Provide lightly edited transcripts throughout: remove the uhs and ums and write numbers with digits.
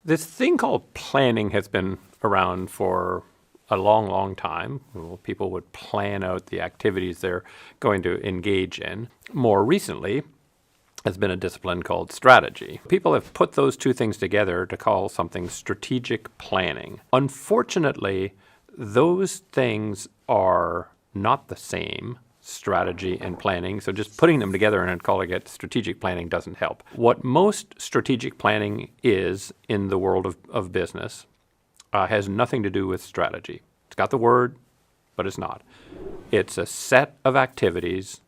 This thing called planning has been around for a long, long time. People would plan out the activities they're going to engage in. More recently, has been a discipline called strategy. People have put those two things together to call something strategic planning. Unfortunately, those things are not the same, strategy and planning, so just putting them together and calling it strategic planning doesn't help. What most strategic planning is in the world of business has nothing to do with strategy. It's got the word, but it's not. It's a set of activities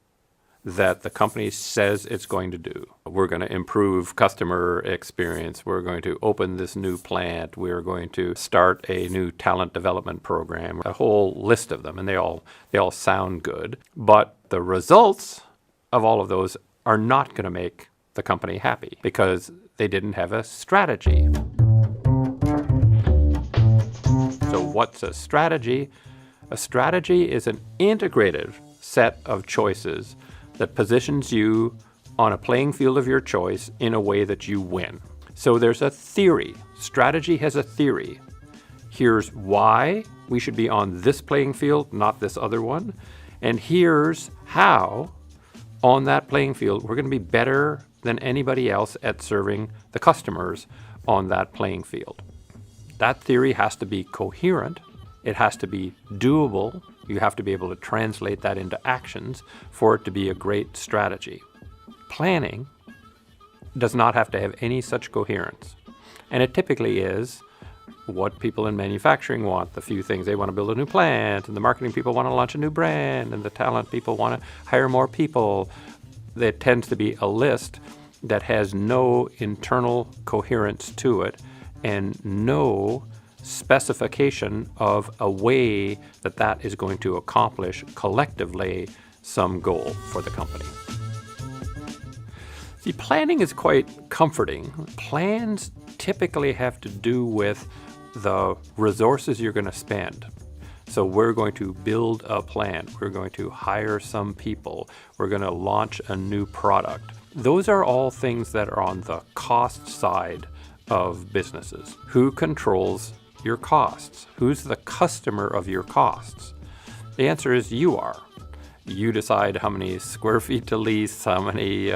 that the company says it's going to do. We're going to improve customer experience. We're going to open this new plant. We're going to start a new talent development program. A whole list of them, and they all sound good. But the results of all of those are not going to make the company happy because they didn't have a strategy. So what's a strategy? A strategy is an integrated set of choices that positions you on a playing field of your choice in a way that you win. So there's a theory. Strategy has a theory. Here's why we should be on this playing field, not this other one. And here's how, on that playing field, we're going to be better than anybody else at serving the customers on that playing field. That theory has to be coherent. It has to be doable. You have to be able to translate that into actions for it to be a great strategy. Planning does not have to have any such coherence. And it typically is what people in manufacturing want, the few things. They want to build a new plant, and the marketing people want to launch a new brand, and the talent people want to hire more people. There tends to be a list that has no internal coherence to it and no specification of a way that that is going to accomplish collectively some goal for the company. See, planning is quite comforting. Plans typically have to do with the resources you're going to spend. So we're going to build a plant. We're going to hire some people. We're going to launch a new product. Those are all things that are on the cost side of businesses. Who controls your costs? Who's the customer of your costs? The answer is you are. You decide how many square feet to lease, how many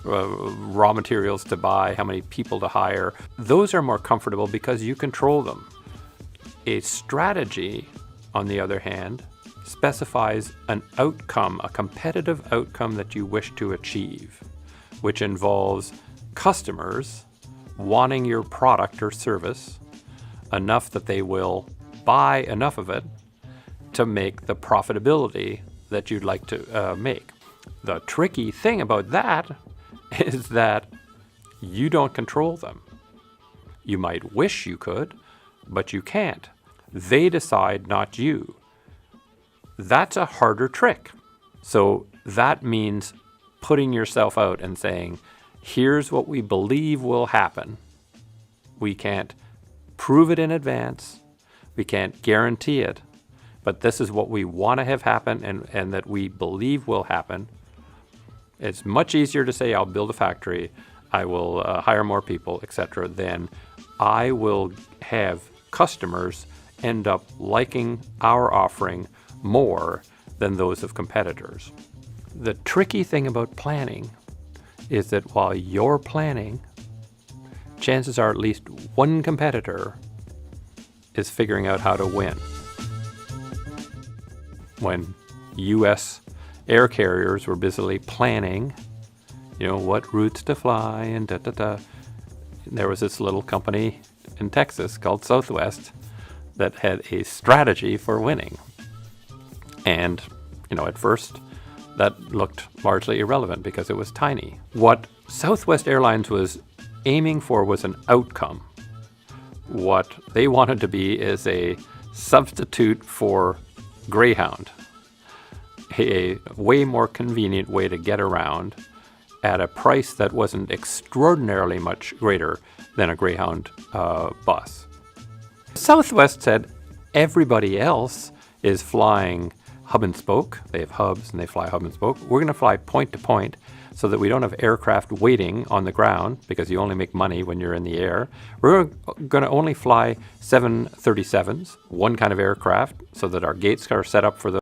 raw materials to buy, how many people to hire. Those are more comfortable because you control them. A strategy, on the other hand, specifies an outcome, a competitive outcome that you wish to achieve, which involves customers wanting your product or service enough that they will buy enough of it to make the profitability that you'd like to make. The tricky thing about that is that you don't control them. You might wish you could, but you can't. They decide, not you. That's a harder trick. So that means putting yourself out and saying, here's what we believe will happen. We can't prove it in advance. We can't guarantee it. But this is what we want to have happen and that we believe will happen. It's much easier to say, I'll build a factory, I will hire more people, etc., than I will have customers end up liking our offering more than those of competitors. The tricky thing about planning is that while you're planning, chances are at least one competitor is figuring out how to win. When U.S. air carriers were busily planning, what routes to fly and there was this little company in Texas called Southwest that had a strategy for winning. And, at first that looked largely irrelevant because it was tiny. What Southwest Airlines was aiming for was an outcome. What they wanted to be is a substitute for Greyhound, a way more convenient way to get around at a price that wasn't extraordinarily much greater than a Greyhound bus. Southwest said everybody else is flying hub and spoke. They have hubs and they fly hub and spoke. We're going to fly point to point. so that we don't have aircraft waiting on the ground, because you only make money when you're in the air. We're going to only fly 737s, one kind of aircraft, so that our gates are set up for the